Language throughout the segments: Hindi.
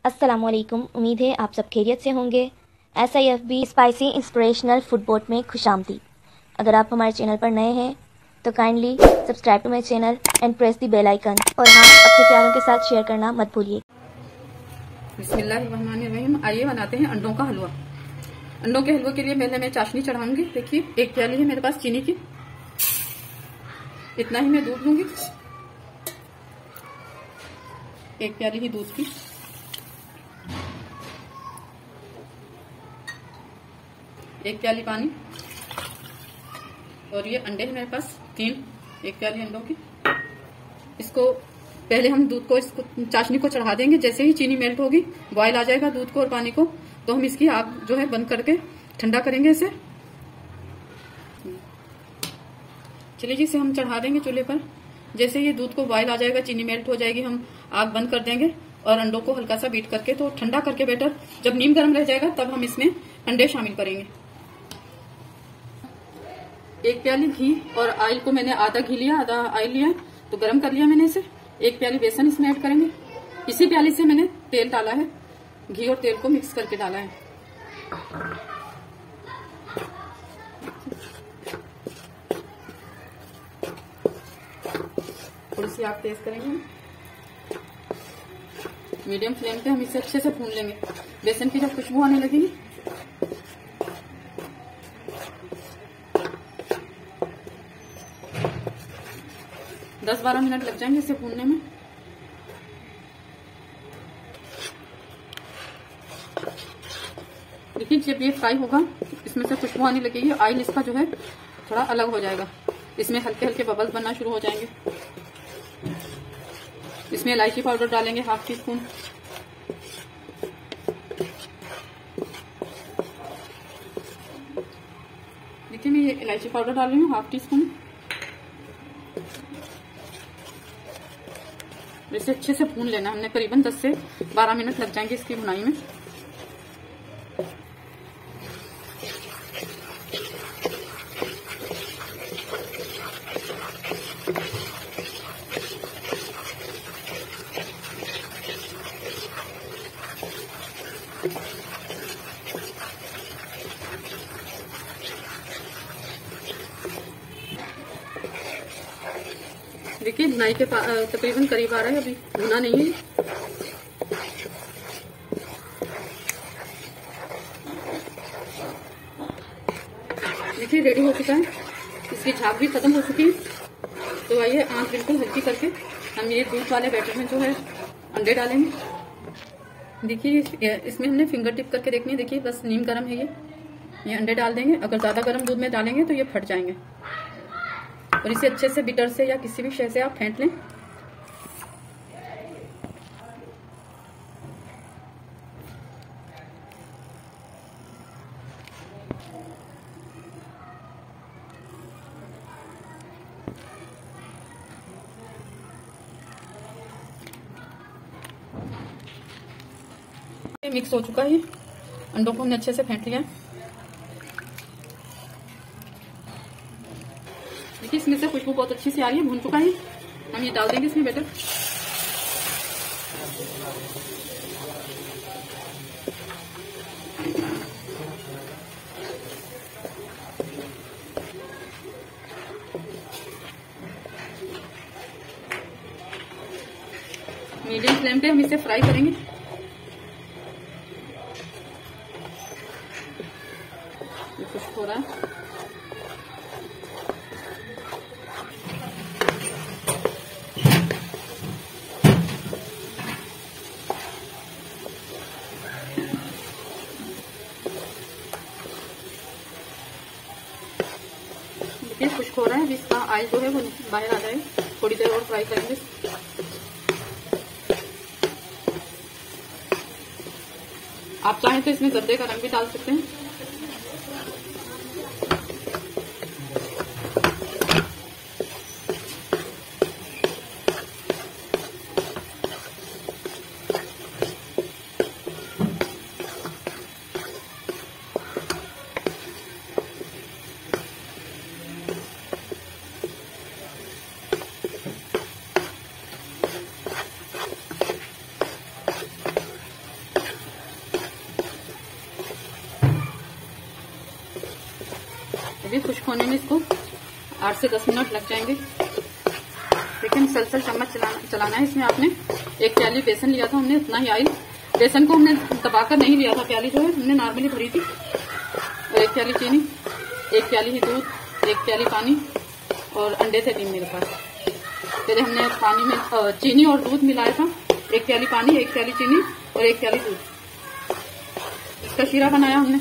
अस्सलामुअलैकुम। उम्मीद है आप सब खैरियत से होंगे। SIFB spicy inspirational food boat में खुशामदीद। अगर आप हमारे चैनल पर नए हैं तो kindly subscribe to my channel and press the bell icon, और हाँ, अपने प्यारों के साथ शेयर करना मत भूलिए। बिस्मिल्लाहिर्रहमानिर्रहीम। आइए बनाते हैं अंडों का हलवा। अंडों के हलवे के लिए पहले मैं चाशनी चढ़ाऊंगी। देखिए, एक प्याली है मेरे पास चीनी की, इतना ही मैं दूध लूंगी, एक प्याली ही दूध की। एक प्याली पानी, और ये अंडे हैं मेरे पास 3, एक प्याली अंडों की। इसको पहले हम दूध को, इसको चाशनी को चढ़ा देंगे। जैसे ही चीनी मेल्ट होगी, बॉयल आ जाएगा दूध को और पानी को, तो हम इसकी आग जो है बंद करके ठंडा करेंगे इसे। चलिए जी, इसे हम चढ़ा देंगे चूल्हे पर। जैसे ही दूध को बॉयल आ जाएगा, चीनी मेल्ट हो जाएगी, हम आग बंद कर देंगे और अंडों को हल्का सा बीट करके, तो ठंडा करके बैटर जब नीम गर्म रह जाएगा तब हम इसमें अंडे शामिल करेंगे। एक प्याली घी और ऑयल को मैंने आधा घी लिया, आधा ऑयल लिया, तो गरम कर लिया मैंने इसे। एक प्याली बेसन इसमें ऐड करेंगे। इसी प्याली से मैंने तेल डाला है, घी और तेल को मिक्स करके डाला है। थोड़ी सी आग तेज करेंगे, मीडियम फ्लेम पे हम इसे अच्छे से भून लेंगे। बेसन की जब खुशबू आने लगेगी, दस 12 मिनट लग जाएंगे इसे भूनने में। देखिए, जब ये फ्राई होगा, इसमें से खुशबू आने लगेगी, ऑयल इसका जो है थोड़ा अलग हो जाएगा। इसमें हल्के हल्के बबल्स बनना शुरू हो जाएंगे। इसमें इलायची पाउडर डालेंगे, ½ टीस्पून। देखिए, मैं ये इलायची पाउडर डाल रही हूँ, ½ टीस्पून। इसे अच्छे से भून लेना हमने, करीबन 10 से 12 मिनट लग जाएंगे इसकी भुनाई में। देखिए, भुनाई के तकरीबन करीब आ रहा है, अभी भुना नहीं है। देखिए, रेडी हो चुका है, इसकी झाग भी खत्म हो चुकी है। तो आइए, आंच बिल्कुल हल्की करके हम ये दूध वाले बैटर में जो है अंडे डालेंगे। देखिए, इसमें हमने फिंगर टिप करके देखनी है। देखिए, बस नीम गर्म है ये अंडे डाल देंगे। अगर ज्यादा गर्म दूध में डालेंगे तो ये फट जाएंगे। और इसे अच्छे से बीटर से या किसी भी शय से आप फेंट लें। मिक्स हो चुका है, अंडों को हमने अच्छे से फेंट लिया। देखिए, इसमें से खुशबू बहुत अच्छी सी आ रही है, भून चुका है। हम ये डाल देंगे इसमें बैटर। मीडियम फ्लेम पे हम इसे फ्राई करेंगे। कुछ हो रहा है, देखिए खुश्क हो रहा है। इसका ऑयल जो है वो बाहर आ जाए, थोड़ी देर और फ्राई करेंगे। आप चाहें तो इसमें गद्दे का रंग भी डाल सकते हैं। भी खुश्क होने में इसको 8 से 10 मिनट लग जाएंगे। लेकिन सलसल चम्मच चलाना है इसमें। आपने 1 प्याली बेसन लिया था हमने, उतना ही ऑयल। बेसन को हमने दबाकर नहीं लिया था, प्याली जो है हमने नॉर्मली भरी थी। और 1 प्याली चीनी, 1 प्याली ही दूध, 1 प्याली पानी और अंडे थे 3 मेरे पास। पहले हमने पानी में चीनी और दूध मिलाया था। 1 प्याली पानी, 1 प्याली चीनी और 1 प्याली दूध, इसका शीरा बनाया हमने।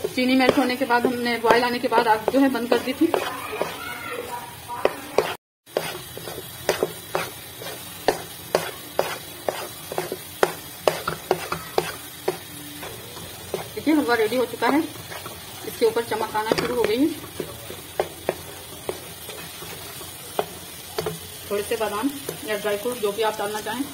चीनी मेल्ट होने के बाद हमने बॉयल आने के बाद आग जो है बंद कर दी थी। देखिए हलवा रेडी हो चुका है, इसके ऊपर चमक आना शुरू हो गई है। थोड़े से बादाम या ड्राई फ्रूट जो भी आप डालना चाहें।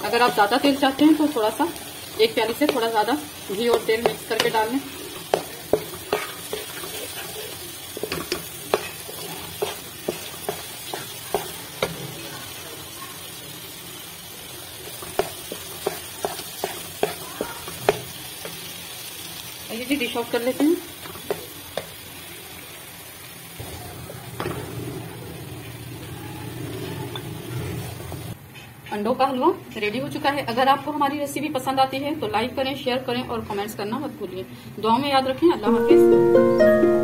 अगर आप ज्यादा तेल चाहते हैं तो थोड़ा सा 1 प्याली से थोड़ा ज्यादा घी और तेल मिक्स करके डाल लें। ये डिश आउट कर लेते हैं। अंडों का हलवा रेडी हो चुका है। अगर आपको हमारी रेसिपी पसंद आती है तो लाइक करें, शेयर करें और कमेंट्स करना मत भूलिए। दुआ में याद रखें। अल्लाह हाफिज।